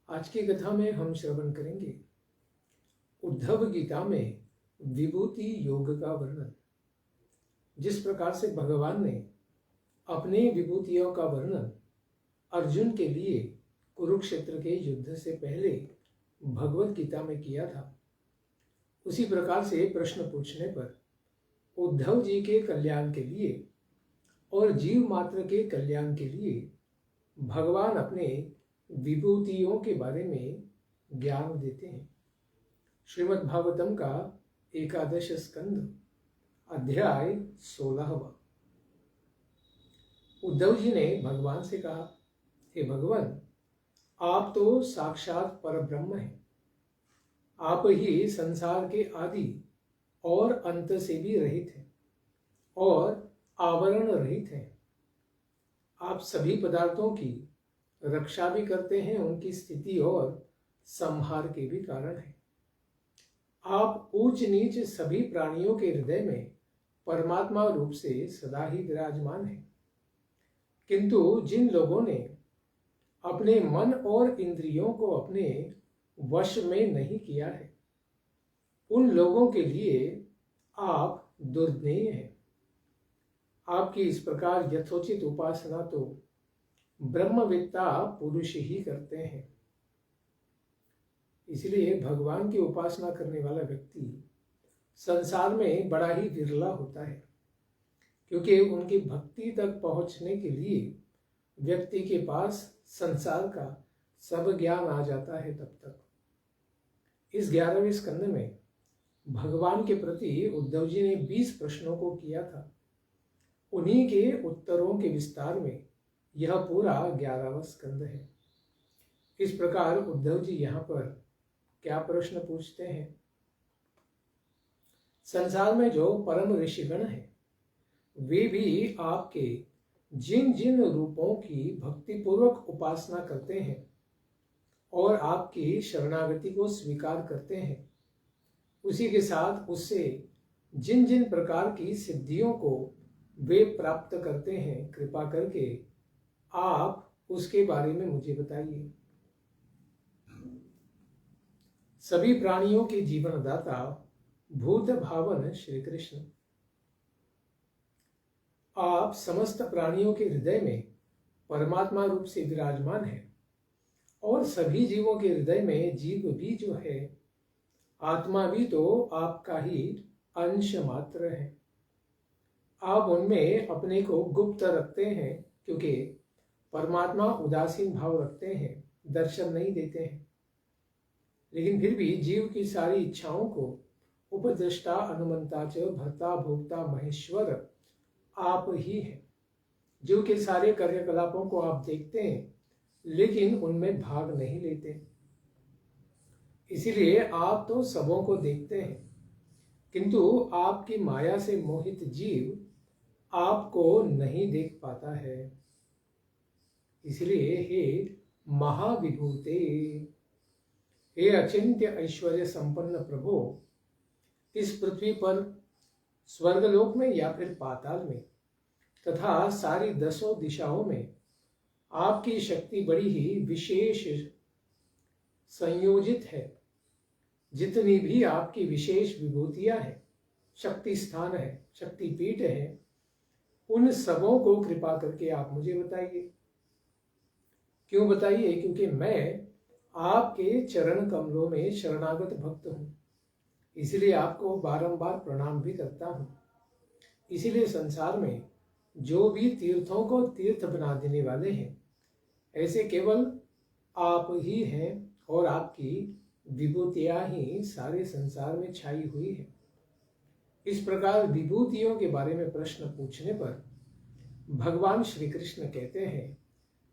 आज की कथा में हम श्रवण करेंगे उद्धव गीता में विभूति योग का वर्णन। जिस प्रकार से भगवान ने अपने विभूतियों का वर्णन अर्जुन के लिए कुरुक्षेत्र के युद्ध से पहले भगवत गीता में किया था, उसी प्रकार से प्रश्न पूछने पर उद्धव जी के कल्याण के लिए और जीव मात्र के कल्याण के लिए भगवान अपने विभूतियों के बारे में ज्ञान देते हैं। श्रीमद् भागवतम का 11 स्कंद अध्याय 16वां। उद्धव जी ने भगवान से कहा, हे भगवान, आप तो साक्षात परब्रह्म हैं। आप ही संसार के आदि और अंत से भी रहित हैं और आवरण रहित हैं। आप सभी पदार्थों की रक्षा भी करते हैं, उनकी स्थिति और संहार के भी कारण हैं। आप ऊंच नीच सभी प्राणियों के हृदय में परमात्मा रूप से सदा ही विराजमान हैं। किंतु जिन लोगों ने अपने मन और इंद्रियों को अपने वश में नहीं किया है, उन लोगों के लिए आप दुर्ज्ञेय हैं। आपकी इस प्रकार यथोचित उपासना तो ब्रह्मवेत्ता पुरुष ही करते हैं। इसलिए भगवान की उपासना करने वाला व्यक्ति संसार में बड़ा ही विरला होता है, क्योंकि उनकी भक्ति तक पहुंचने के लिए व्यक्ति के पास संसार का सब ज्ञान आ जाता है। तब तक इस 11वें स्कंद में भगवान के प्रति उद्धव जी ने 20 प्रश्नों को किया था। उन्हीं के उत्तरों के विस्तार में यह पूरा 11वां स्कंद है। इस प्रकार उद्धव जी यहाँ पर क्या प्रश्न पूछते हैं? संसार में जो परम ऋषिगण हैं, वे भी आपके जिन जिन रूपों की भक्ति पूर्वक उपासना करते हैं और आपकी शरणागति को स्वीकार करते हैं, उसी के साथ उससे जिन जिन प्रकार की सिद्धियों को वे प्राप्त करते हैं, कृपा करके आप उसके बारे में मुझे बताइए। सभी प्राणियों के जीवनदाता भूत भावन श्री कृष्ण, आप समस्त प्राणियों के हृदय में परमात्मा रूप से विराजमान हैं और सभी जीवों के हृदय में जीव भी जो है, आत्मा भी तो आपका ही अंश मात्र है। आप उनमें अपने को गुप्त रखते हैं, क्योंकि परमात्मा उदासीन भाव रखते हैं, दर्शन नहीं देते हैं। लेकिन फिर भी जीव की सारी इच्छाओं को उपद्रष्टा अनुमंता च भर्ता भोक्ता महेश्वर आप ही हैं। जीव के सारे कार्यकलापों को आप देखते हैं, लेकिन उनमें भाग नहीं लेते। इसीलिए आप तो सबों को देखते हैं, किंतु आपकी माया से मोहित जीव आपको नहीं देख पाता है। इसलिए हे महाविभूते, हे अचिंत्य ऐश्वर्य संपन्न प्रभु, इस पृथ्वी पर स्वर्गलोक में या फिर पाताल में तथा सारी 10 दिशाओं में आपकी शक्ति बड़ी ही विशेष संयोजित है। जितनी भी आपकी विशेष विभूतियां हैं, शक्ति स्थान है, शक्ति पीठ है, उन सबों को कृपा करके आप मुझे बताइए। क्यों बताइए? क्योंकि मैं आपके चरण कमलों में शरणागत भक्त हूं, इसलिए आपको बारंबार प्रणाम भी करता हूं। इसीलिए संसार में जो भी तीर्थों को तीर्थ बना देने वाले हैं, ऐसे केवल आप ही हैं और आपकी विभूतियां ही सारे संसार में छाई हुई है। इस प्रकार विभूतियों के बारे में प्रश्न पूछने पर भगवान श्री कृष्ण कहते हैं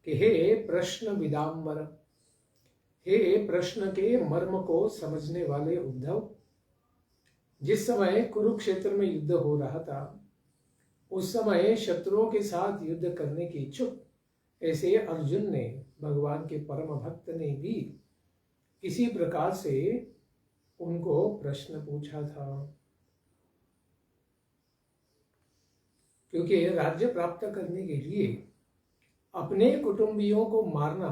कि हे प्रश्न विदाम्बर, हे प्रश्न के मर्म को समझने वाले उद्धव, जिस समय कुरुक्षेत्र में युद्ध हो रहा था, उस समय शत्रुओं के साथ युद्ध करने की इच्छुक ऐसे अर्जुन ने, भगवान के परम भक्त ने भी इसी प्रकार से उनको प्रश्न पूछा था। क्योंकि राज्य प्राप्त करने के लिए अपने कुटुंबियों को मारना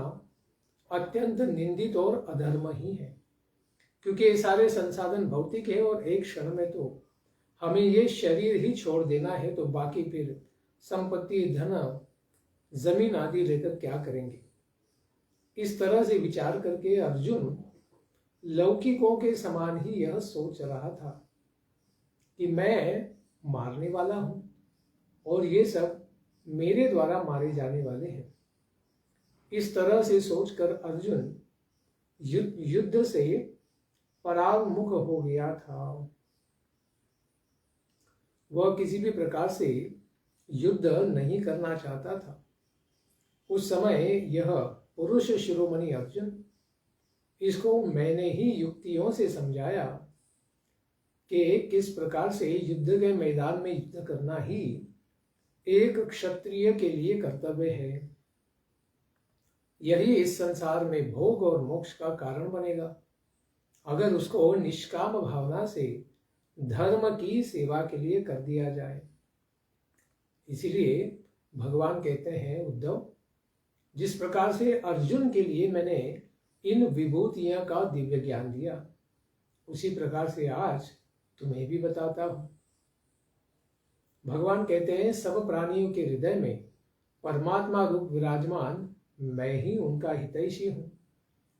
अत्यंत निंदित और अधर्म ही है, क्योंकि ये सारे संसाधन भौतिक है और एक क्षण में तो हमें ये शरीर ही छोड़ देना है, तो बाकी फिर संपत्ति, धन, जमीन आदि लेकर क्या करेंगे। इस तरह से विचार करके अर्जुन लौकिकों के समान ही यह सोच रहा था कि मैं मारने वाला हूं और ये सब मेरे द्वारा मारे जाने वाले हैं। इस तरह से सोचकर अर्जुन युद्ध से परांगमुख हो गया था। वह किसी भी प्रकार से युद्ध नहीं करना चाहता था। उस समय यह पुरुष शिरोमणि अर्जुन, इसको मैंने ही युक्तियों से समझाया कि किस प्रकार से युद्ध के मैदान में युद्ध करना ही एक क्षत्रिय के लिए कर्तव्य है। यही इस संसार में भोग और मोक्ष का कारण बनेगा, अगर उसको निष्काम भावना से धर्म की सेवा के लिए कर दिया जाए। इसीलिए भगवान कहते हैं, उद्धव, जिस प्रकार से अर्जुन के लिए मैंने इन विभूतियों का दिव्य ज्ञान दिया, उसी प्रकार से आज तुम्हें भी बताता हूं। भगवान कहते हैं, सब प्राणियों के हृदय में परमात्मा रूप विराजमान मैं ही उनका हितैषी हूं,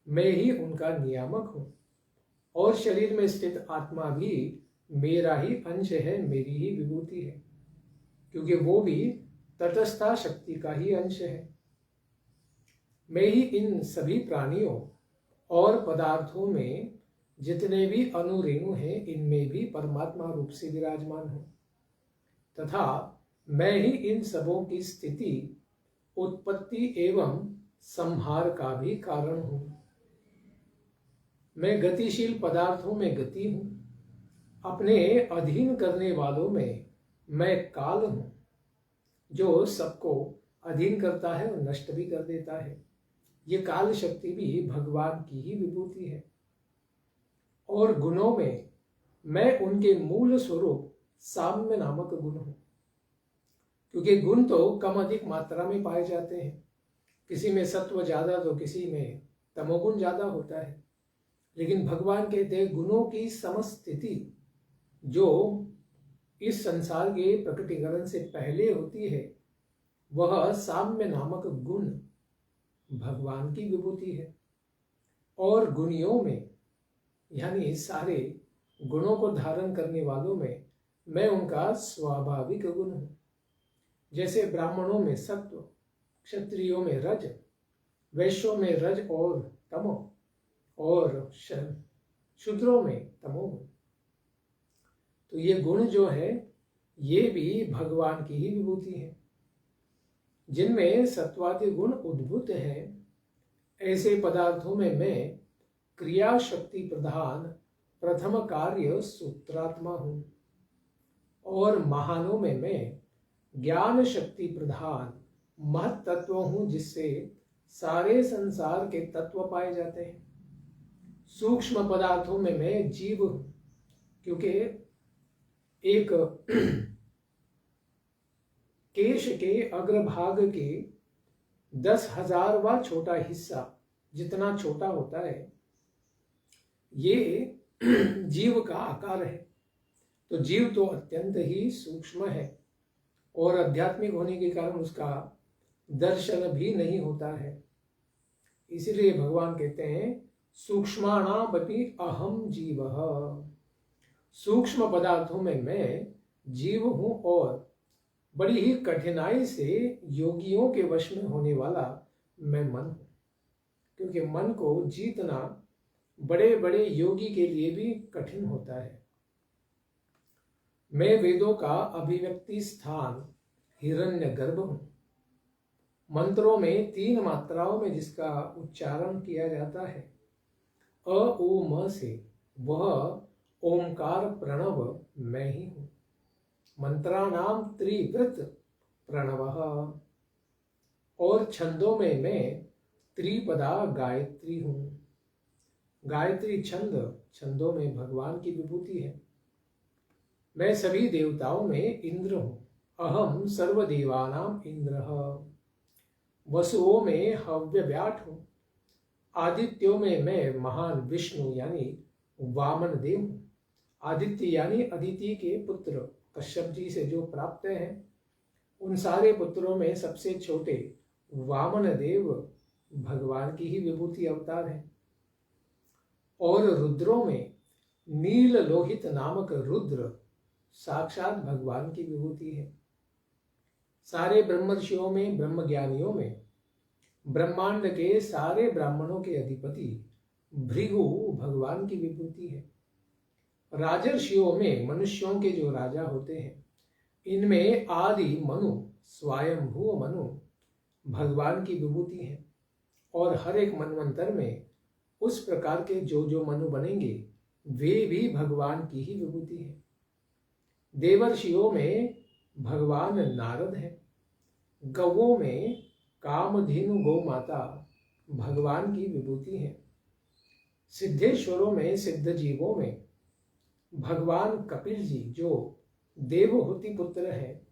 मैं ही उनका नियामक हूं, और शरीर में स्थित आत्मा भी मेरा ही अंश है, मेरी ही विभूति है, क्योंकि वो भी तटस्था शक्ति का ही अंश है। मैं ही इन सभी प्राणियों और पदार्थों में जितने भी अनुरेणु हैं, इनमें भी परमात्मा रूप से विराजमान हूं, तथा मैं ही इन सबों की स्थिति, उत्पत्ति एवं संहार का भी कारण हूं। मैं गतिशील पदार्थों में गति हूं, अपने अधीन करने वालों में मैं काल हूं, जो सबको अधीन करता है और नष्ट भी कर देता है। ये काल शक्ति भी भगवान की ही विभूति है। और गुणों में मैं उनके मूल स्वरूप साम्य नामक गुण हूं, क्योंकि गुण तो कम अधिक मात्रा में पाए जाते हैं। किसी में सत्व ज्यादा तो किसी में तमोगुण ज्यादा होता है, लेकिन भगवान कहते हैं गुणों की समस्थिति जो इस संसार के प्रकटीकरण से पहले होती है, वह साम्य नामक गुण भगवान की विभूति है। और गुणियों में, यानी सारे गुणों को धारण करने वालों में मैं उनका स्वाभाविक गुण हूं। जैसे ब्राह्मणों में सत्व, क्षत्रियों में रज, वैश्यों में रज और तमो, और शूद्रों में तमोगुण। तो ये गुण जो है ये भी भगवान की ही विभूति है। जिनमें सत्वादि गुण उद्भूत हैं, ऐसे पदार्थों में मैं क्रिया शक्ति प्रधान प्रथम कार्य सूत्रात्मा हूं, और महानों में मैं ज्ञान शक्ति प्रधान महत तत्व हूं, जिससे सारे संसार के तत्व पाए जाते हैं। सूक्ष्म पदार्थों में मैं जीव हूं, क्योंकि एक केश के अग्रभाग के 10,000वां छोटा हिस्सा जितना छोटा होता है, ये जीव का आकार है। तो जीव तो अत्यंत ही सूक्ष्म है और आध्यात्मिक होने के कारण उसका दर्शन भी नहीं होता है। इसलिए भगवान कहते हैं, सूक्ष्माणामपि अहम जीवः। सूक्ष्म पदार्थों में मैं जीव हूं और बड़ी ही कठिनाई से योगियों के वश में होने वाला मैं मन हूं, क्योंकि मन को जीतना बड़े बड़े योगी के लिए भी कठिन होता है। मैं वेदों का अभिव्यक्ति स्थान हिरण्यगर्भ हूं। मंत्रों में 3 मात्राओं में जिसका उच्चारण किया जाता है, अ ओ म से, वह ओंकार प्रणव मैं ही हूं। मंत्राणाम त्रिवृत प्रणवः। और छंदों में मैं त्रिपदा गायत्री हूं। गायत्री छंद, छंदों में भगवान की विभूति है। मैं सभी देवताओं में इंद्र हूं। अहम सर्वदेवानाम इंद्रः। वसुओं में हव्यव्याट हूं। आदित्यों में मैं महान विष्णु यानी वामन देव हूँ। आदित्य यानी अदिति के पुत्र कश्यप जी से जो प्राप्त हैं, उन सारे पुत्रों में सबसे छोटे वामन देव भगवान की ही विभूति अवतार है। और रुद्रों में नील लोहित नामक रुद्र साक्षात भगवान की विभूति है। सारे ब्रह्मर्षियों में, ब्रह्मज्ञानियों में, ब्रह्मांड के सारे ब्राह्मणों के अधिपति भृगु भगवान की विभूति है। राजर्षियों में मनुष्यों के जो राजा होते हैं, इनमें आदि मनु स्वयंभू मनु भगवान की विभूति है। और हर एक मनवंतर में उस प्रकार के जो जो मनु बनेंगे वे भी भगवान की ही विभूति है। देवर्षियों में भगवान नारद है। गवों में कामधेनु गौ माता भगवान की विभूति है। सिद्धेश्वरों में, सिद्ध जीवों में भगवान कपिल जी जो देवहूति पुत्र है,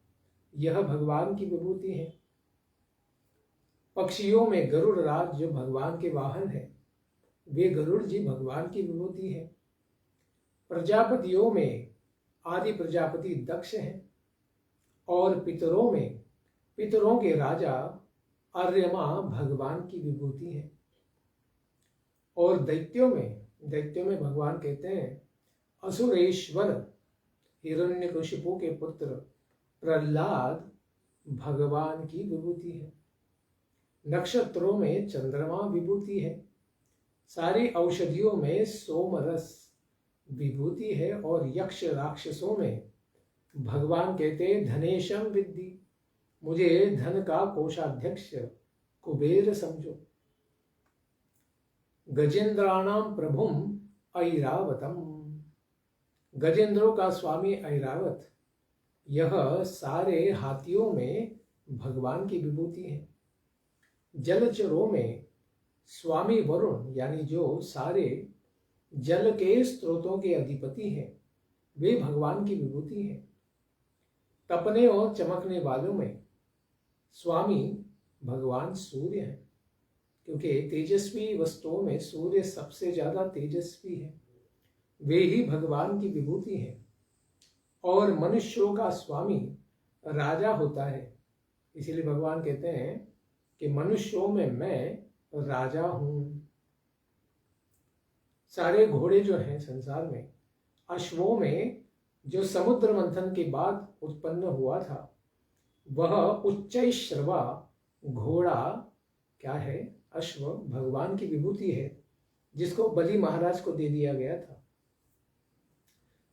यह भगवान की विभूति है। पक्षियों में गरुड़ राज जो भगवान के वाहन है, वे गरुड़ जी भगवान की विभूति है। प्रजापतियों में आदि प्रजापति दक्ष हैं। और पितरों में पितरों के राजा अर्यमा भगवान की विभूति है। और दैत्यों में भगवान कहते हैं असुरेश्वर हिरण्यकशिपु के पुत्र प्रहलाद भगवान की विभूति है। नक्षत्रों में चंद्रमा विभूति है। सारी औषधियों में सोमरस विभूति है। और यक्ष राक्षसों में भगवान कहते धनेशम विद्धि, मुझे धन का कोषाध्यक्ष कुबेर समझो। गजेंद्राणाम प्रभुम ऐरावतम, गजेंद्रों का स्वामी ऐरावत, यह सारे हाथियों में भगवान की विभूति है। जलचरों में स्वामी वरुण यानी जो सारे जल के स्रोतों के अधिपति हैं, वे भगवान की विभूति है। तपने और चमकने वालों में स्वामी भगवान सूर्य है, क्योंकि तेजस्वी वस्तुओं में सूर्य सबसे ज्यादा तेजस्वी है, वे ही भगवान की विभूति है। और मनुष्यों का स्वामी राजा होता है, इसीलिए भगवान कहते हैं कि मनुष्यों में मैं राजा हूं। सारे घोड़े जो हैं संसार में, अश्वों में जो समुद्र मंथन के बाद उत्पन्न हुआ था, वह उच्चैश्रवा घोड़ा क्या है? अश्व भगवान की विभूति है, जिसको बलि महाराज को दे दिया गया था।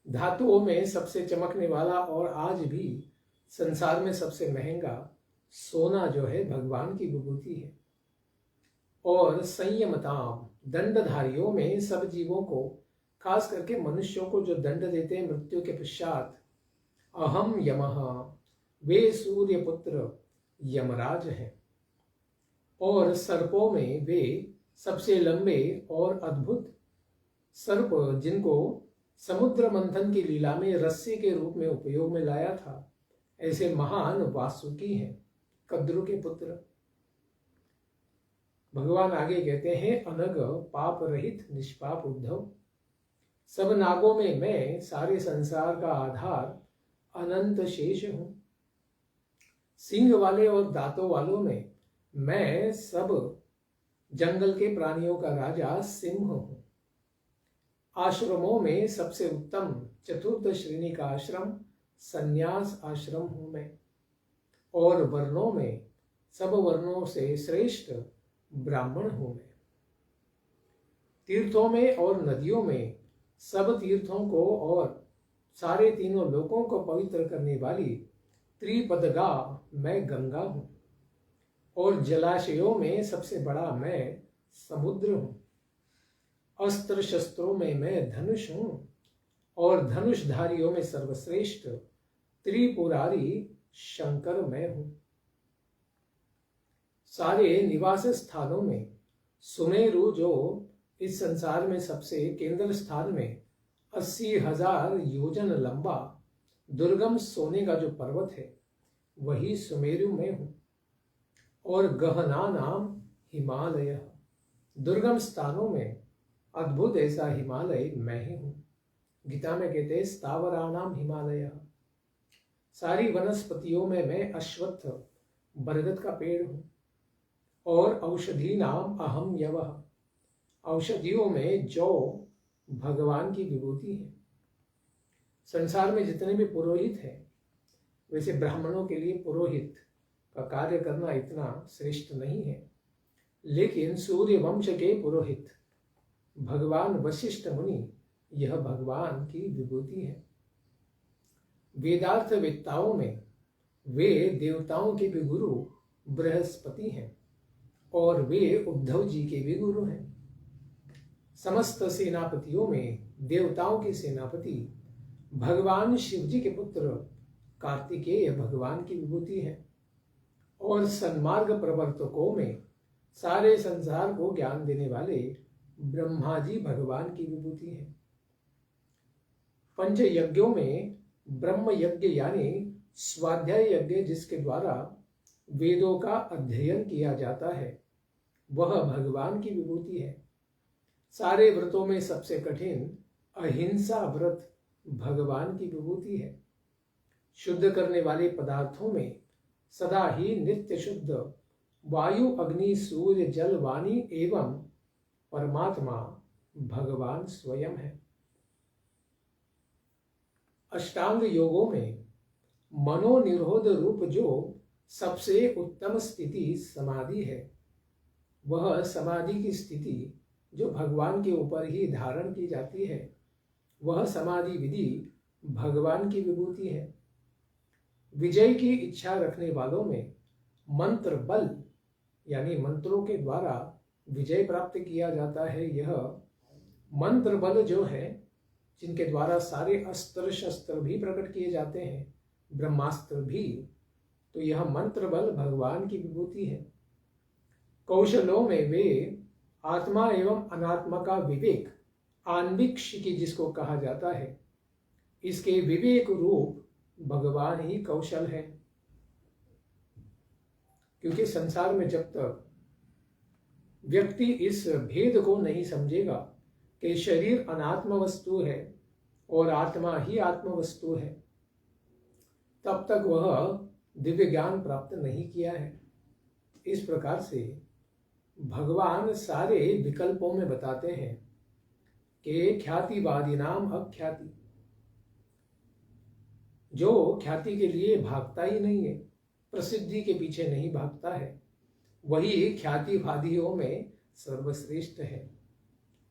धातुओं में सबसे चमकने वाला और आज भी संसार में सबसे महंगा सोना जो है भगवान की विभूति है। और संयमताम, दंडधारियों में सब जीवों को, खास करके मनुष्यों को जो दंड देते हैं मृत्यु के पश्चात, अहम यमः, वे सूर्य पुत्र यमराज हैं। और सर्पों में वे सबसे लंबे और अद्भुत सर्प, जिनको समुद्र मंथन की लीला में रस्सी के रूप में उपयोग में लाया था, ऐसे महान वासुकी हैं, कद्रु के पुत्र। भगवान आगे कहते हैं अनग पाप रहित निष्पाप उद्धव, सब नागों में मैं सारे संसार का आधार अनंत शेष हूं। सिंह वाले और दांतों वालों में मैं सब जंगल के प्राणियों का राजा सिंह हूं। आश्रमों में सबसे उत्तम चतुर्थ श्रेणी का आश्रम संन्यास आश्रम हूं मैं। और वर्णों में सब वर्णों से श्रेष्ठ ब्राह्मण हूं मैं। तीर्थों में और नदियों में सब तीर्थों को और सारे तीनों लोकों को पवित्र करने वाली त्रिपदगा मैं गंगा हूं। और जलाशयों में सबसे बड़ा मैं समुद्र हूं। अस्त्र शस्त्रों में मैं धनुष हूं। और धनुषधारियों में सर्वश्रेष्ठ त्रिपुरारी शंकर मैं हूं। सारे निवास स्थानों में सुमेरु, जो इस संसार में सबसे केंद्र स्थान में 80,000 योजन लंबा दुर्गम सोने का जो पर्वत है, वही सुमेरु में हूं। और गहना नाम हिमालय, दुर्गम स्थानों में अद्भुत ऐसा हिमालय मैं ही हूं। गीता में कहते हैं स्थावराणाम हिमालय। सारी वनस्पतियों में मैं अश्वत्थ बरगद का पेड़ हूं। और औषधि नाम अहम यवः। औषधियों में जौ भगवान की विभूति है। संसार में जितने भी पुरोहित हैं, वैसे ब्राह्मणों के लिए पुरोहित का कार्य करना इतना श्रेष्ठ नहीं है, लेकिन सूर्य वंश के पुरोहित भगवान वशिष्ठ मुनि, यह भगवान की विभूति है। वेदार्थ वेत्ताओं में वे देवताओं के भी गुरु बृहस्पति हैं और वे उद्धव जी के भी गुरु हैं। समस्त सेनापतियों में देवताओं के सेनापति भगवान शिव जी के पुत्र कार्तिकेय भगवान की विभूति है। और सन्मार्ग प्रवर्तकों में सारे संसार को ज्ञान देने वाले ब्रह्मा जी भगवान की विभूति है। पंच यज्ञों में ब्रह्म यज्ञ यानी स्वाध्याय यज्ञ, जिसके द्वारा वेदों का अध्ययन किया जाता है, वह भगवान की विभूति है। सारे व्रतों में सबसे कठिन अहिंसा व्रत भगवान की विभूति है। शुद्ध करने वाले पदार्थों में सदा ही नित्य शुद्ध वायु अग्नि सूर्य जल वाणी एवं परमात्मा भगवान स्वयं है। अष्टांग योगों में मनोनिरोध रूप जो सबसे उत्तम स्थिति समाधि है, वह समाधि की स्थिति जो भगवान के ऊपर ही धारण की जाती है, वह समाधि विधि भगवान की विभूति है। विजय की इच्छा रखने वालों में मंत्र बल यानी मंत्रों के द्वारा विजय प्राप्त किया जाता है। यह मंत्र बल जो है, जिनके द्वारा सारे अस्त्र शस्त्र भी प्रकट किए जाते हैं, ब्रह्मास्त्र भी, तो यह मंत्र बल भगवान की विभूति है। कौशलों में वे आत्मा एवं अनात्मा का विवेक, आन्वीक्षिकी जिसको कहा जाता है, इसके विवेक रूप भगवान ही कौशल है। क्योंकि संसार में जब तक व्यक्ति इस भेद को नहीं समझेगा कि शरीर अनात्म वस्तु है और आत्मा ही आत्म वस्तु है, तब तक वह दिव्य ज्ञान प्राप्त नहीं किया है। इस प्रकार से भगवान सारे विकल्पों में बताते हैं कि ख्यातिवादी नाम अख्याति, जो ख्याति के लिए भागता ही नहीं है, प्रसिद्धि के पीछे नहीं भागता है, वही ख्यातिवादियों में सर्वश्रेष्ठ है।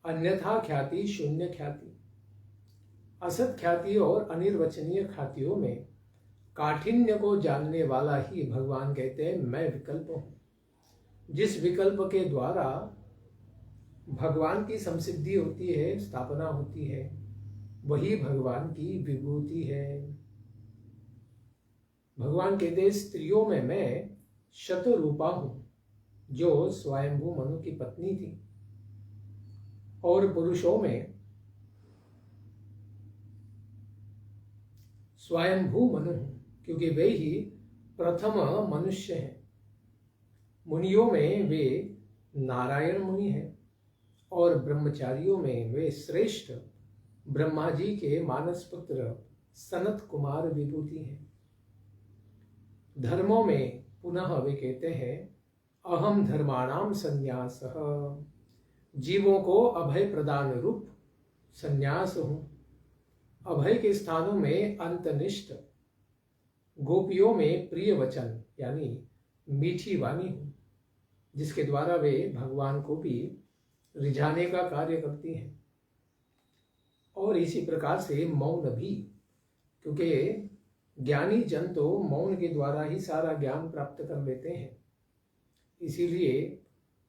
अन्यथा ख्याति शून्य ख्याति। असत ख्याति और अनिर्वचनीय ख्यातियों में काठिन्य को जानने वाला ही भगवान कहते हैं मैं विकल्प हूं। जिस विकल्प के द्वारा भगवान की संसिद्धि होती है, स्थापना होती है, वही भगवान की विभूति है। भगवान कहते हैं स्त्रियों में मैं शतरूपा हूं, जो स्वयंभू मनु की पत्नी थी, और पुरुषों में स्वयंभू मनु हूं, क्योंकि वे ही प्रथम मनुष्य हैं। मुनियों में वे नारायण मुनि हैं और ब्रह्मचारियों में वे श्रेष्ठ ब्रह्मा जी के मानस पुत्र सनत कुमार विभूति हैं। धर्मों में पुनः वे कहते हैं अहम धर्माणाम संन्यासः, जीवों को अभय प्रदान रूप संन्यास हूं। अभय के स्थानों में अंतनिष्ठ, गोपियों में प्रिय वचन यानी मीठी वाणी हूं, जिसके द्वारा वे भगवान को भी रिझाने का कार्य करती हैं। और इसी प्रकार से मौन भी, क्योंकि ज्ञानी जन तो मौन के द्वारा ही सारा ज्ञान प्राप्त कर लेते हैं। इसीलिए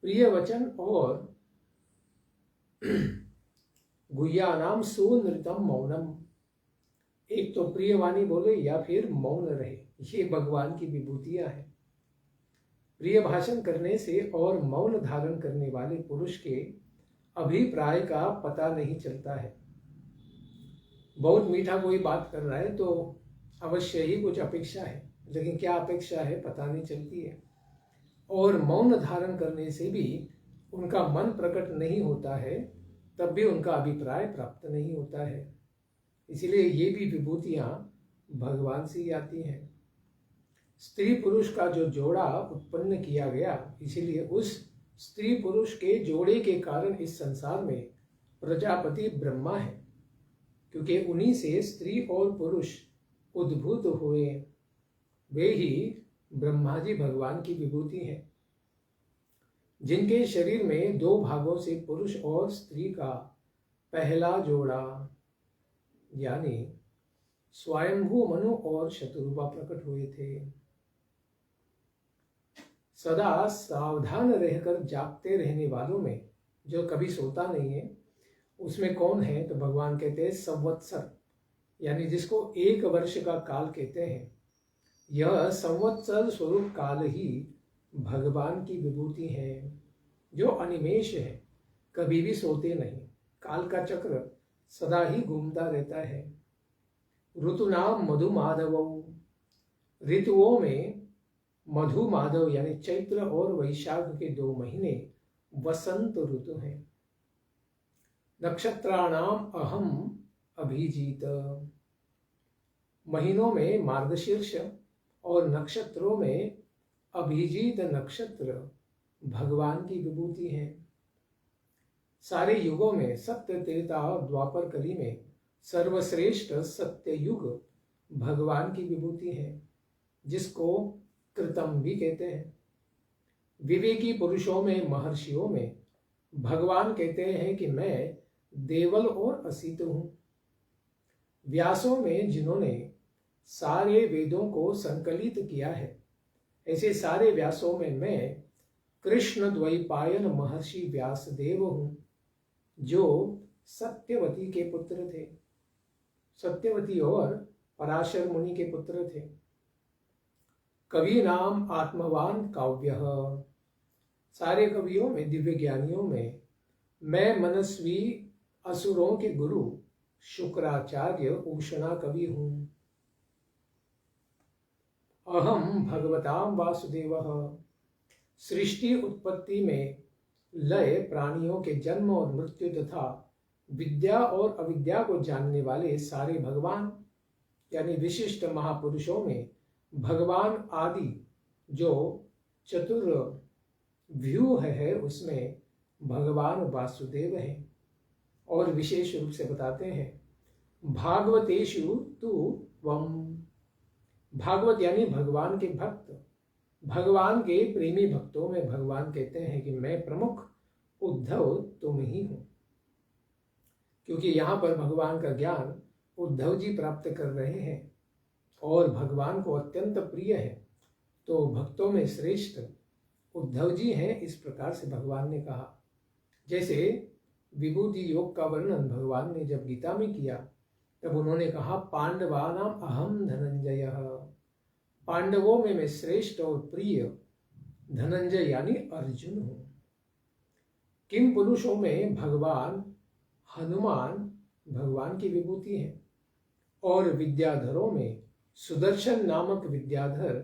प्रिय वचन और गुह्यानाम सुनृतम मौनम, एक तो प्रिय वाणी बोले या फिर मौन रहे, ये भगवान की विभूतियां हैं। प्रिय भाषण करने से और मौन धारण करने वाले पुरुष के अभिप्राय का पता नहीं चलता है। बहुत मीठा कोई बात कर रहा है तो अवश्य ही कुछ अपेक्षा है, लेकिन क्या अपेक्षा है पता नहीं चलती है। और मौन धारण करने से भी उनका मन प्रकट नहीं होता है तब भी उनका अभिप्राय प्राप्त नहीं होता है। इसीलिए ये भी विभूतियां भगवान से ही आती हैं। स्त्री पुरुष का जो जोड़ा उत्पन्न किया गया, इसीलिए उस स्त्री पुरुष के जोड़े के कारण इस संसार में प्रजापति ब्रह्मा है, क्योंकि उन्हीं से स्त्री और पुरुष उद्भूत हुए। वे ही ब्रह्मा जी भगवान की विभूति हैं, जिनके शरीर में 2 भागों से पुरुष और स्त्री का पहला जोड़ा यानी स्वयंभू मनु और शत्रुपा प्रकट हुए थे। सदा सावधान रहकर जागते रहने वालों में जो कभी सोता नहीं है, उसमें कौन है? तो भगवान कहते हैं संवत्सर, यानी जिसको 1 वर्ष का काल कहते हैं। यह संवत्सर स्वरूप काल ही भगवान की विभूति है, जो अनिमेष है, कभी भी सोते नहीं। काल का चक्र सदा ही घूमता रहता है। ऋतुनाम मधु माधव, ऋतुओं में मधु माधव यानी चैत्र और वैशाख के 2 महीने वसंत ऋतु हैं। नक्षत्राणाम अहम अभिजीत, महीनों में मार्गशीर्ष और नक्षत्रों में अभिजीत नक्षत्र भगवान की विभूति है। सारे युगों में सत्य त्रेता और द्वापर कली में सर्वश्रेष्ठ सत्य युग भगवान की विभूति है, जिसको कृतम भी कहते हैं। विवेकी पुरुषों में महर्षियों में भगवान कहते हैं कि मैं देवल और असित हूं। व्यासों में जिन्होंने सारे वेदों को संकलित किया है, ऐसे सारे व्यासों में मैं कृष्ण द्वैपायन महर्षि व्यासदेव हूं, जो सत्यवती के पुत्र थे। सत्यवती और पराशर मुनि के पुत्र थे। कवि नाम आत्मवान काव्य, सारे कवियों में दिव्य ज्ञानियों में मैं मनस्वी असुरों के गुरु शुक्राचार्य उषणा कवि हूं। अहम भगवताम वासुदेवः, सृष्टि उत्पत्ति में लय, प्राणियों के जन्म और मृत्यु तथा विद्या और अविद्या को जानने वाले सारे भगवान यानी विशिष्ट महापुरुषों में भगवान आदि जो चतुर्व्यूह है, उसमें भगवान वासुदेव हैं। और विशेष रूप से बताते हैं भागवतेषु तु त्वम, भागवत यानी भगवान के भक्त, भगवान के प्रेमी भक्तों में भगवान कहते हैं कि मैं प्रमुख उद्धव तुम ही हो। क्योंकि यहाँ पर भगवान का ज्ञान उद्धव जी प्राप्त कर रहे हैं और भगवान को अत्यंत प्रिय है, तो भक्तों में श्रेष्ठ उद्धव जी हैं, इस प्रकार से भगवान ने कहा। जैसे विभूति योग का वर्णन भगवान ने जब गीता में किया, तब उन्होंने कहा पांडवानाम अहम धनंजय, पांडवों में मैं श्रेष्ठ और प्रिय धनंजय यानी अर्जुन हूं। किम पुरुषों में भगवान हनुमान भगवान की विभूति है और विद्याधरों में सुदर्शन नामक विद्याधर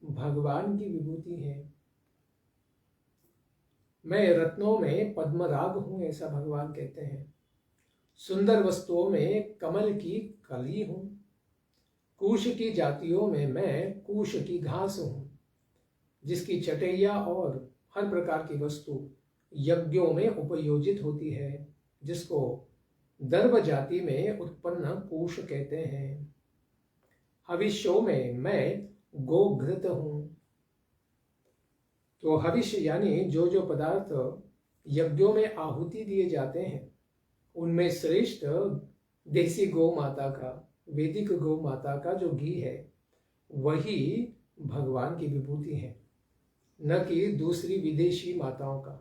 भगवान की विभूति है। मैं रत्नों में पद्मराग हूं, ऐसा भगवान कहते हैं। सुंदर वस्तुओं में कमल की कली हूं। कुश की जातियों में मैं कुश की घास हूं, जिसकी चटैया और हर प्रकार की वस्तु यज्ञों में उपयोजित होती है, जिसको दर्भ जाति में उत्पन्न कुश कहते हैं। हविष्यों में मैं गोघृत हूं। तो हविष्य यानी जो जो पदार्थ यज्ञों में आहुति दिए जाते हैं, उनमें श्रेष्ठ देसी गौ माता का, वैदिक गौ माता का जो घी है, वही भगवान की विभूति है, न कि दूसरी विदेशी माताओं का।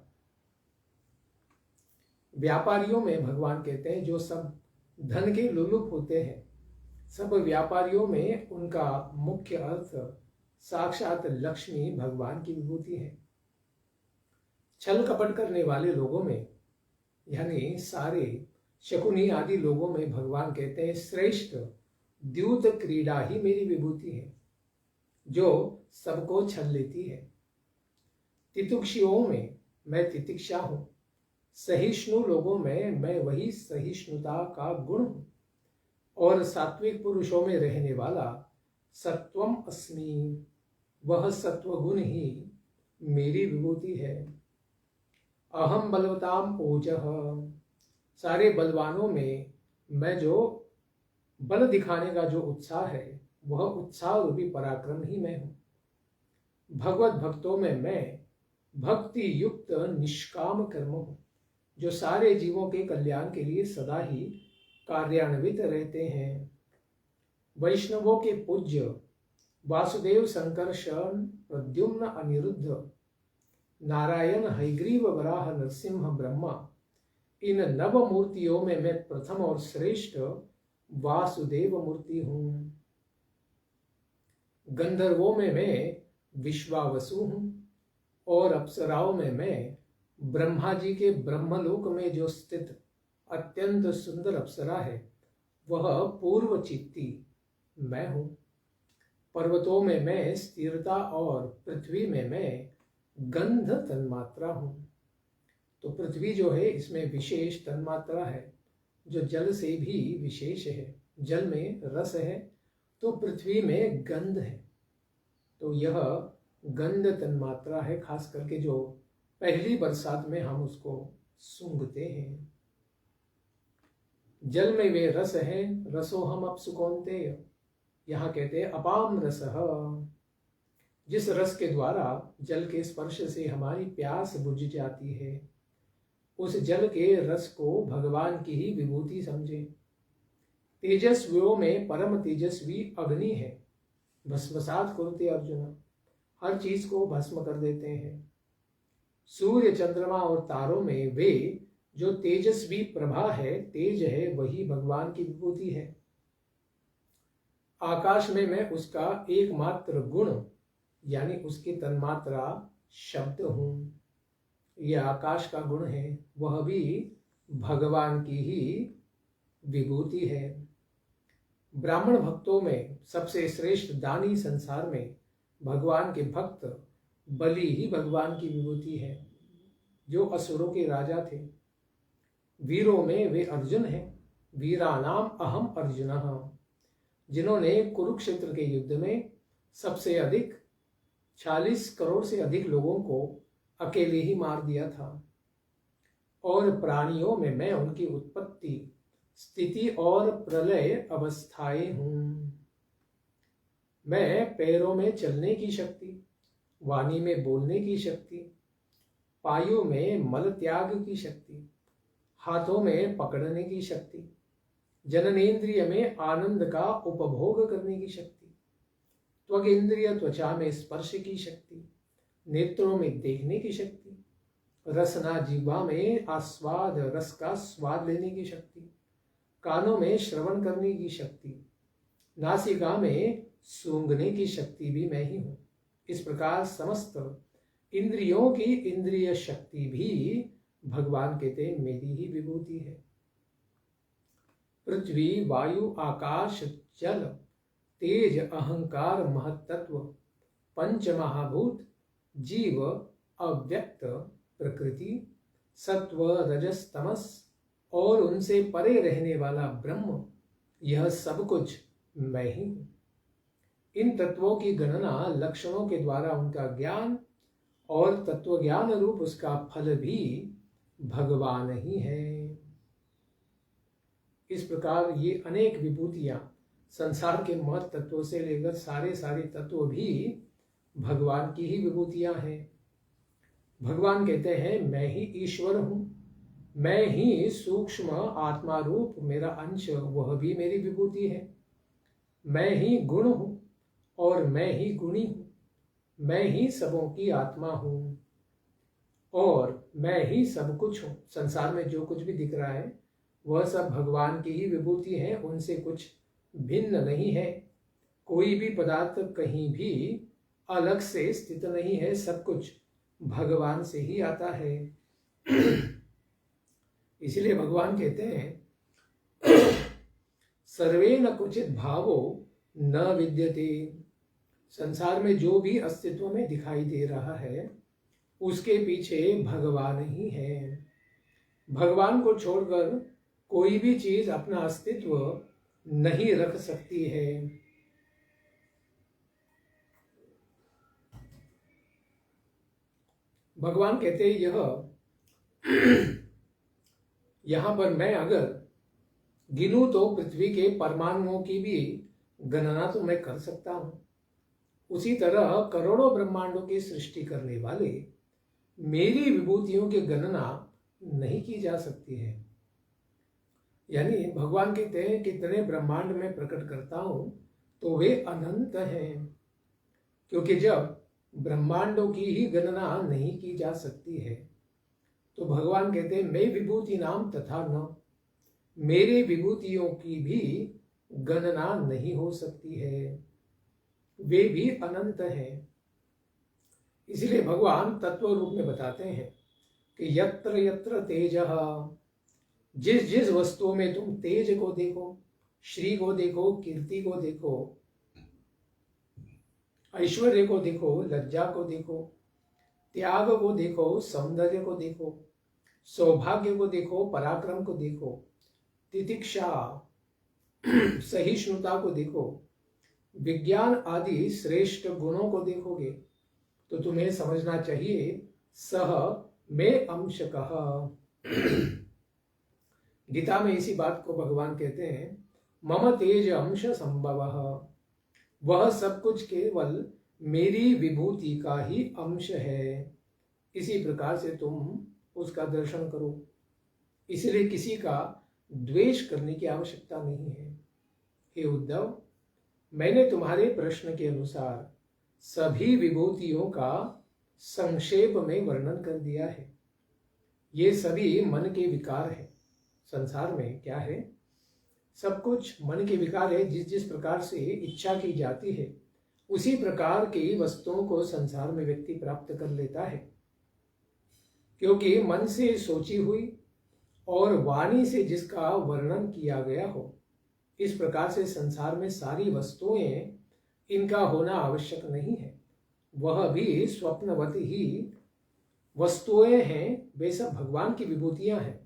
व्यापारियों में भगवान कहते हैं जो सब धन के लोलुप होते हैं, सब व्यापारियों में उनका मुख्य अर्थ साक्षात लक्ष्मी भगवान की विभूति है। छल कपट करने वाले लोगों में यानी सारे शकुनी आदि लोगों में भगवान कहते हैं श्रेष्ठ द्यूत क्रीड़ा ही मेरी विभूति है, जो सबको छल लेती है। तितुक्षियों में मैं तितिक्षा हूँ। सहिष्णु लोगों में मैं वही सहिष्णुता का गुण हूँ, और सात्विक पुरुषों में रहने वाला सत्वम अस्मि, वह सत्वगुण ही मेरी विभूति है। अहम बलवताम ओजः, सारे बलवानों में मैं जो बल दिखाने का जो उत्साह है, वह उत्साह रूपी पराक्रम ही मैं हूँ। भगवत भक्तों में मैं भक्ति युक्त निष्काम कर्म हूँ, जो सारे जीवों के कल्याण के लिए सदा ही कार्यान्वित रहते हैं। वैष्णवों के पूज्य वासुदेव, संकर्षण, प्रद्युम्न, अनिरुद्ध, नारायण, हयग्रीव, वराह, नरसिंह, ब्रह्मा, इन नव मूर्तियों में मैं प्रथम और श्रेष्ठ वासुदेव मूर्ति हूँ। गंधर्वों में मैं विश्वावसु हूँ, और अप्सराओं में मैं ब्रह्मा जी के ब्रह्मलोक में जो स्थित अत्यंत सुंदर अप्सरा है, वह पूर्व चित्ती मैं हूँ। पर्वतों में मैं स्थिरता, और पृथ्वी में मैं गंध तन्मात्रा हूँ। तो पृथ्वी जो है, इसमें विशेष तन्मात्रा है जो जल से भी विशेष है। जल में रस है, तो पृथ्वी में गंध है। तो यह गंध तन्मात्रा है, खास करके जो पहली बरसात में हम उसको सूंघते हैं। जल में वे रस है, रसो हम अप्सु कौन्तेय, यहाँ कहते हैं अपाम रसः। जिस रस के द्वारा जल के स्पर्श से हमारी प्यास बुझ जाती है, उस जल के रस को भगवान की ही विभूति समझे। तेजस्वियों में परम तेजस्वी अग्नि है। भस्मसात कुरुते अर्जुन, हर चीज को भस्म कर देते हैं। सूर्य, चंद्रमा और तारों में वे जो तेजस्वी प्रभा है, तेज है, वही भगवान की विभूति है। आकाश में मैं उसका एकमात्र गुण यानी उसकी तन्मात्रा शब्द हूं। यह आकाश का गुण है, वह भी भगवान की ही विभूति है। ब्राह्मण भक्तों में सबसे श्रेष्ठ दानी संसार में भगवान के भक्त बलि ही भगवान की विभूति है, जो असुरों के राजा थे। वीरों में वे अर्जुन हैं। वीरानाम अहम अर्जुनः, जिन्होंने कुरुक्षेत्र के युद्ध में सबसे अधिक 40 करोड़ से अधिक लोगों को अकेले ही मार दिया था। और प्राणियों में मैं उनकी उत्पत्ति, स्थिति और प्रलय अवस्थाएं हूं। मैं पैरों में चलने की शक्ति, वाणी में बोलने की शक्ति, पायों में मल त्याग की शक्ति, हाथों में पकड़ने की शक्ति, जननेन्द्रिय में आनंद का उपभोग करने की शक्ति, त्वगेंद्रिय त्वचा में स्पर्श की शक्ति, नेत्रों में देखने की शक्ति, रसना जिह्वा में आस्वाद रस का स्वाद लेने की शक्ति, कानों में श्रवण करने की शक्ति, नासिका में सूंघने की शक्ति भी मैं ही हूं। इस प्रकार समस्त इंद्रियों की इंद्रिय शक्ति भी भगवान कहते मेरी ही विभूति है। पृथ्वी, वायु, आकाश, जल, तेज, अहंकार, महत्त्व, पंच महाभूत, जीव, अव्यक्त प्रकृति, सत्व, रजस, तमस और उनसे परे रहने वाला ब्रह्म, यह सब कुछ मैं ही हूं। इन तत्वों की गणना लक्षणों के द्वारा उनका ज्ञान और तत्व ज्ञान रूप उसका फल भी भगवान ही है। इस प्रकार ये अनेक विभूतियां संसार के महत् तत्वों से लेकर सारे तत्व भी भगवान की ही विभूतियां हैं। भगवान कहते हैं मैं ही ईश्वर हूं, मैं ही सूक्ष्म आत्मा रूप मेरा अंश, वह भी मेरी विभूति है। मैं ही गुण हूं और मैं ही गुणी हूं, मैं ही सबों की आत्मा हूं और मैं ही सब कुछ हूं। संसार में जो कुछ भी दिख रहा है वह सब भगवान की ही विभूति है, उनसे कुछ भिन्न नहीं है। कोई भी पदार्थ कहीं भी अलग से स्थित नहीं है, सब कुछ भगवान से ही आता है। इसलिए भगवान कहते हैं सर्वे न क्वचित भावो न विद्यते। संसार में जो भी अस्तित्व में दिखाई दे रहा है उसके पीछे भगवान ही है। भगवान को छोड़कर कोई भी चीज अपना अस्तित्व नहीं रख सकती है। भगवान कहते हैं यहां पर मैं अगर गिनूं तो पृथ्वी के परमाणुओं की भी गणना तो मैं कर सकता हूं। उसी तरह करोड़ों ब्रह्मांडों की सृष्टि करने वाले मेरी विभूतियों की गणना नहीं की जा सकती है। यानी भगवान कहते हैं कितने ब्रह्मांड में प्रकट करता हूं तो वे अनंत हैं, क्योंकि जब ब्रह्मांडों की ही गणना नहीं की जा सकती है तो भगवान कहते हैं मैं विभूति नाम तथा न, मेरे विभूतियों की भी गणना नहीं हो सकती है, वे भी अनंत हैं। इसलिए भगवान तत्व रूप में बताते हैं कि यत्र यत्र तेजः, जिस जिस वस्तुओं में तुम तेज को देखो, श्री को देखो, कीर्ति को देखो, ऐश्वर्य को देखो, लज्जा को देखो, त्याग को देखो, सौंदर्य को देखो, सौभाग्य को देखो, पराक्रम को देखो, तितिक्षा सहिष्णुता को देखो, विज्ञान आदि श्रेष्ठ गुणों को देखोगे तो तुम्हें समझना चाहिए सह में अंशकः। गीता में इसी बात को भगवान कहते हैं मम तेज अंश संभवः, वह सब कुछ केवल मेरी विभूति का ही अंश है। इसी प्रकार से तुम उसका दर्शन करो। इसलिए किसी का द्वेष करने की आवश्यकता नहीं है। हे उद्धव, मैंने तुम्हारे प्रश्न के अनुसार सभी विभूतियों का संक्षेप में वर्णन कर दिया है। ये सभी मन के विकार है। संसार में क्या है? सब कुछ मन के विकार है। जिस जिस प्रकार से इच्छा की जाती है उसी प्रकार की वस्तुओं को संसार में व्यक्ति प्राप्त कर लेता है, क्योंकि मन से सोची हुई और वाणी से जिसका वर्णन किया गया हो, इस प्रकार से संसार में सारी वस्तुएं इनका होना आवश्यक नहीं है। वह भी स्वप्नवत ही वस्तुएं हैं, वे सब भगवान की विभूतियां हैं।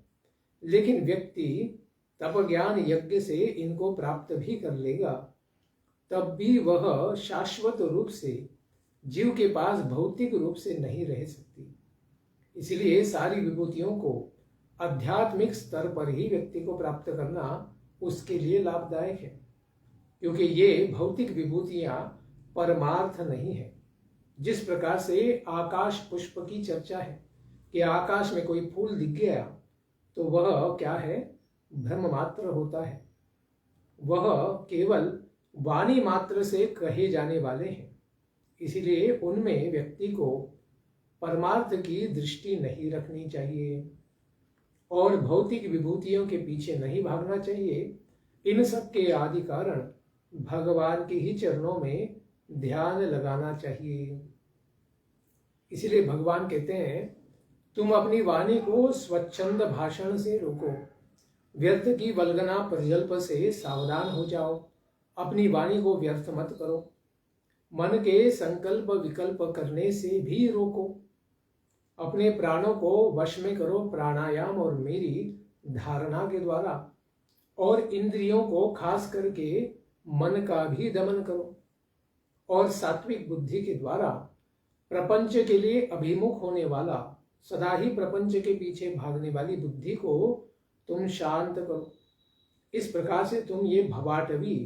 लेकिन व्यक्ति तप ज्ञान यज्ञ से इनको प्राप्त भी कर लेगा, तब भी वह शाश्वत रूप से जीव के पास भौतिक रूप से नहीं रह सकती। इसलिए सारी विभूतियों को आध्यात्मिक स्तर पर ही व्यक्ति को प्राप्त करना उसके लिए लाभदायक है, क्योंकि ये भौतिक विभूतियां परमार्थ नहीं है। जिस प्रकार से आकाश पुष्प की चर्चा है कि आकाश में कोई फूल दिख गया तो वह क्या है? भ्रम मात्र होता है। वह केवल वाणी मात्र से कहे जाने वाले हैं। इसीलिए उनमें व्यक्ति को परमार्थ की दृष्टि नहीं रखनी चाहिए और भौतिक विभूतियों के पीछे नहीं भागना चाहिए। इन सब के आदि कारण भगवान के ही चरणों में ध्यान लगाना चाहिए। इसलिए भगवान कहते हैं तुम अपनी वाणी को स्वच्छंद भाषण से रोको, व्यर्थ की वल्गना प्रजल्प से सावधान हो जाओ। अपनी वाणी को व्यर्थ मत करो, मन के संकल्प विकल्प करने से भी रोको। अपने प्राणों को वश में करो प्राणायाम और मेरी धारणा के द्वारा, और इंद्रियों को खास करके मन का भी दमन करो, और सात्विक बुद्धि के द्वारा प्रपंच के लिए अभिमुख होने वाला, सदा ही प्रपंच के पीछे भागने वाली बुद्धि को तुम शांत करो। इस प्रकार से तुम ये भवाटवी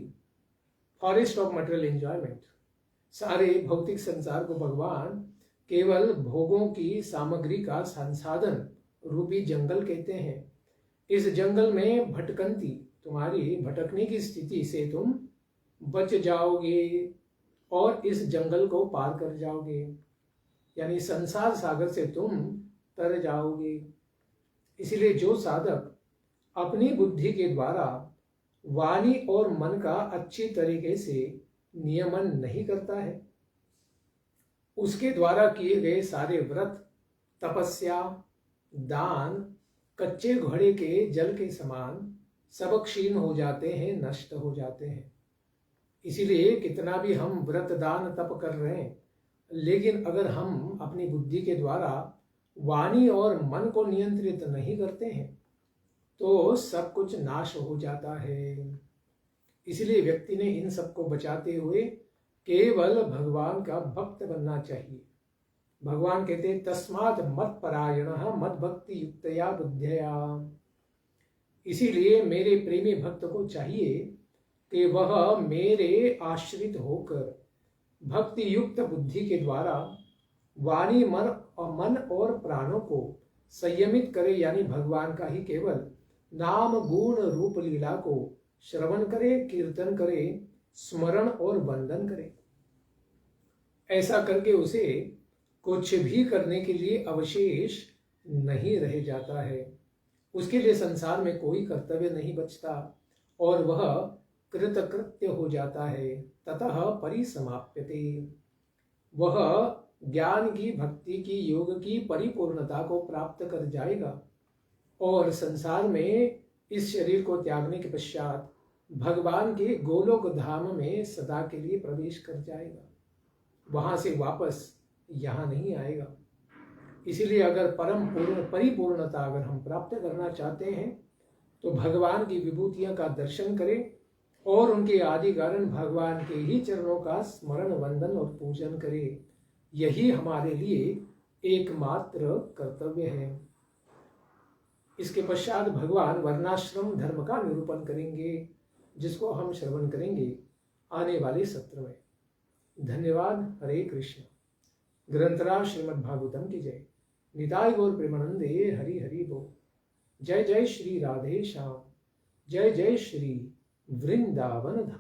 फॉरेस्ट ऑफ मटेरियल एंजॉयमेंट, सारे भौतिक संसार को भगवान केवल भोगों की सामग्री का संसाधन रूपी जंगल कहते हैं। इस जंगल में भटकंती, तुम्हारी भटकने की स्थिति से तुम बच जाओगे और इस जंगल को पार कर जाओगे, यानी संसार सागर से तुम तर जाओगे। इसलिए जो साधक अपनी बुद्धि के द्वारा वाणी और मन का अच्छी तरीके से नियमन नहीं करता है, उसके द्वारा किए गए सारे व्रत, तपस्या, दान कच्चे घड़े के जल के समान सब क्षीण हो जाते हैं, नष्ट हो जाते हैं। इसीलिए कितना भी हम व्रत दान तप कर रहे हैं, लेकिन अगर हम अपनी बुद्धि के द्वारा वाणी और मन को नियंत्रित नहीं करते हैं तो सब कुछ नाश हो जाता है। इसलिए व्यक्ति ने इन सबको बचाते हुए केवल भगवान का भक्त बनना चाहिए। भगवान कहते तस्मात् मत परायणः मद भक्ति युक्तया बुद्धिया। इसीलिए मेरे प्रेमी भक्त को चाहिए कि वह मेरे आश्रित होकर भक्ति युक्त बुद्धि के द्वारा वाणी मन और प्राणों को संयमित करे, यानी भगवान का ही केवल नाम गुण रूप लीला को श्रवण करे, कीर्तन करे, स्मरण और वंदन करे। ऐसा करके उसे कुछ भी करने के लिए अवशेष नहीं रह जाता है। उसके लिए संसार में कोई कर्तव्य नहीं बचता और वह कृतकृत्य हो जाता है। ततः परिसमाप्यते। वह ज्ञान की, भक्ति की, योग की परिपूर्णता को प्राप्त कर जाएगा और संसार में इस शरीर को त्यागने के पश्चात भगवान के गोलोक धाम में सदा के लिए प्रवेश कर जाएगा। वहां से वापस यहाँ नहीं आएगा। इसीलिए अगर परिपूर्णता अगर हम प्राप्त करना चाहते हैं तो भगवान की विभूतियों का दर्शन करें और उनके आदि कारण भगवान के ही चरणों का स्मरण, वंदन और पूजन करें। यही हमारे लिए एकमात्र कर्तव्य है। इसके पश्चात भगवान वर्णाश्रम धर्म का निरूपण करेंगे, जिसको हम श्रवण करेंगे आने वाले सत्र में। धन्यवाद। हरे कृष्ण। ग्रंथराज श्रीमद् भागवतम की जय। निताय गौर प्रेमानंदे हरि हरि बोल। जय जय श्री राधे श्याम। जय जय श्री वृंदावन धाम।